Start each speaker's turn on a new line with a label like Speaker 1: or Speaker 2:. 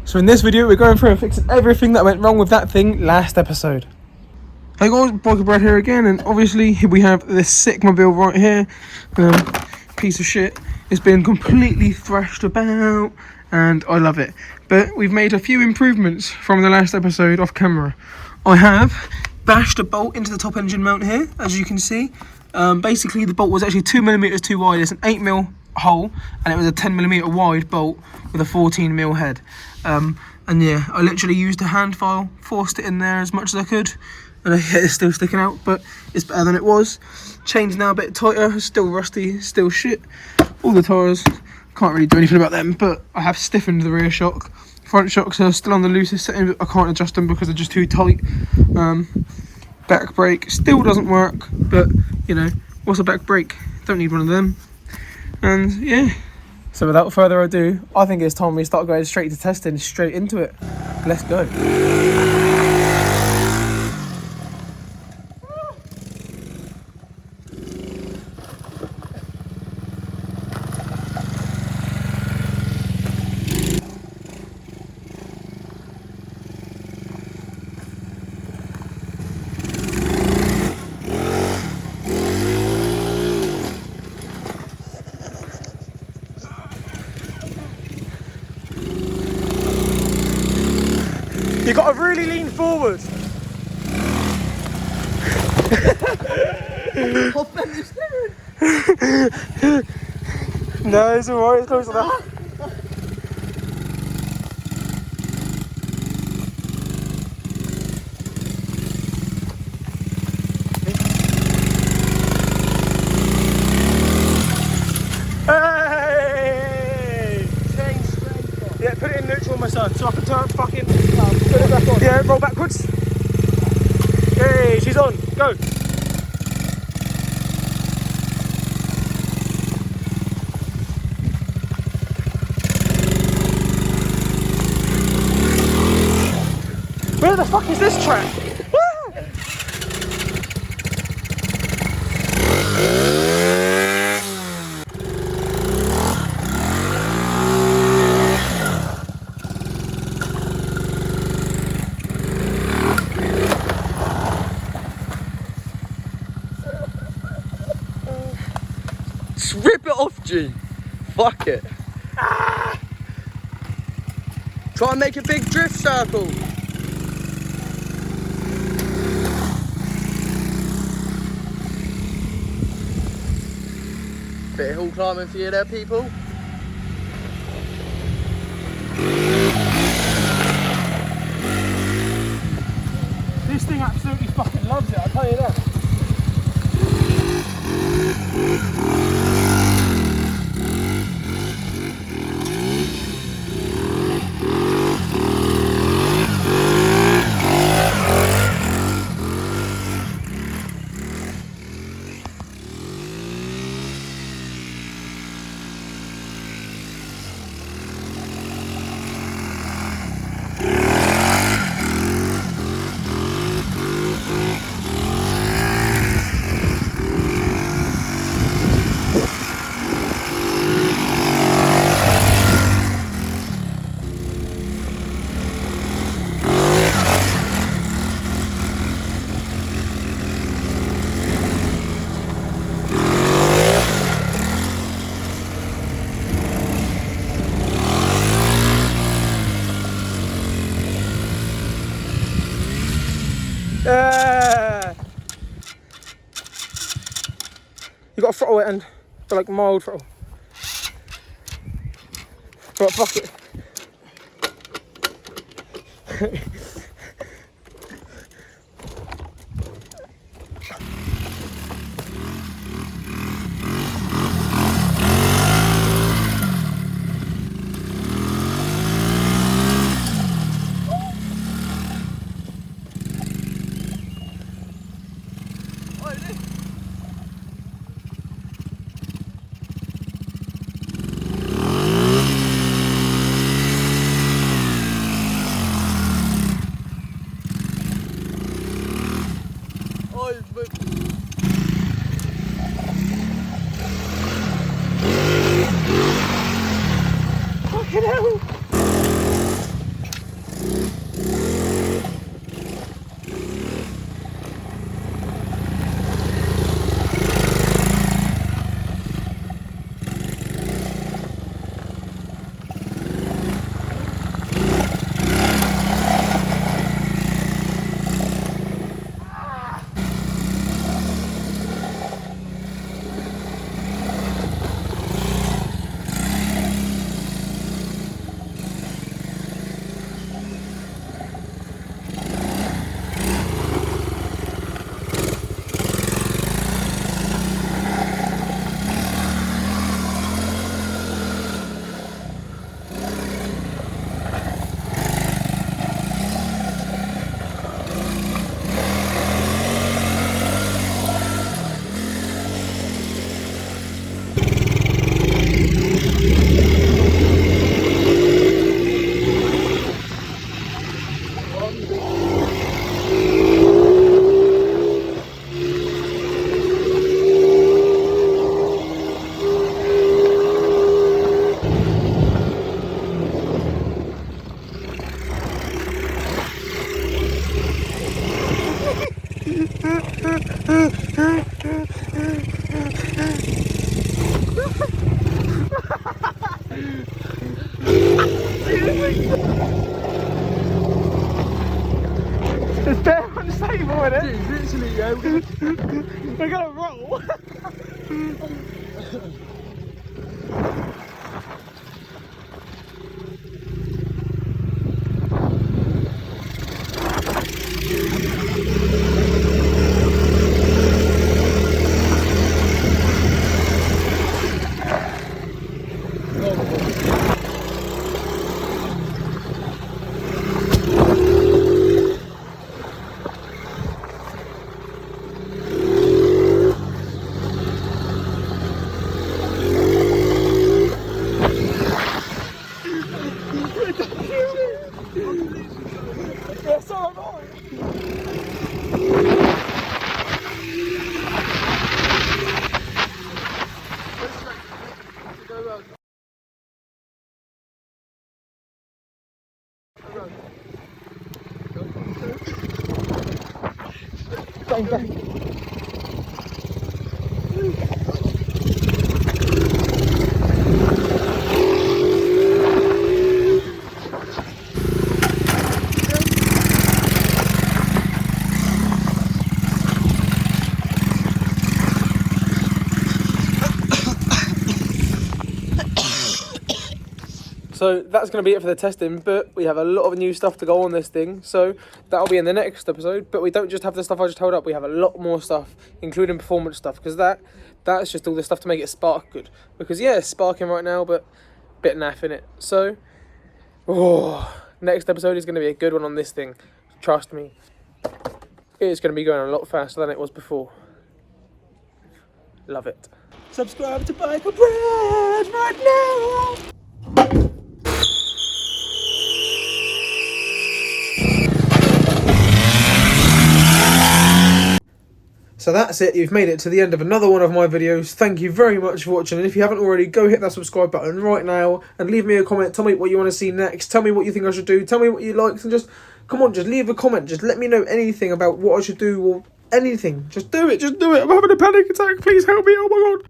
Speaker 1: So in this video we're going through and fixing everything that went wrong with that thing last episode. Hey guys, Biker Brad here again, and obviously we have this sick mobile right here. Piece of shit. It's been completely thrashed about and I love it. But we've made a few improvements from the last episode off camera. I have bashed a bolt into the top engine mount here, as you can see. Basically the bolt was actually 2mm too wide. It's an 8mm hole and it was a 10mm wide bolt with a 14mm head. And yeah, I literally used a hand file, forced it in there as much as I could, and it's still sticking out, but it's better than it was. Chain's now a bit tighter, still rusty, still shit. All the tyres, can't really do anything about them, but I have stiffened the rear shock. Front shocks are still on the loosest setting, but I can't adjust them because they're just too tight. Back brake still doesn't work, but you know, what's a back brake? Don't need one of them. And yeah. So without further ado, I think it's time we start going straight to testing, straight into it. Let's go. You got to really lean forward. No, it's alright, it's close enough. Hey! Change straight. Yeah, put it in neutral, my son, so I can turn fucking. Put it back on. Yeah, roll backwards. Hey, she's on. Go. Where the fuck is this track?
Speaker 2: Rip it off, G. Fuck it. Ah. Try and make a big drift circle. Bit of hill climbing for you there, people.
Speaker 1: This thing absolutely fucking loves it, I'll tell you that. You got to throttle it and like mild throttle. Right, fuck it. innit?
Speaker 2: Literally, yeah.
Speaker 1: We're gonna roll. Yeah, so am I. Bang, bang. So that's going to be it for the testing, but we have a lot of new stuff to go on this thing, so that'll be in the next episode. But we don't just have the stuff I just held up, we have a lot more stuff, including performance stuff, because that's just all the stuff to make it spark good. Because yeah, it's sparking right now, but a bit naff in it. So, next episode is going to be a good one on this thing, trust me. It's going to be going a lot faster than it was before. Love it. Subscribe to Bike Bread right now! So that's it, you've made it to the end of another one of my videos. Thank you very much for watching, and if you haven't already, go hit that subscribe button right now and leave me a comment. Tell me what you want to see next, tell me what you think I should do, tell me what you liked, and just, come on, just leave a comment. Just let me know anything about what I should do or anything. Just do it, I'm having a panic attack, please help me, oh my god.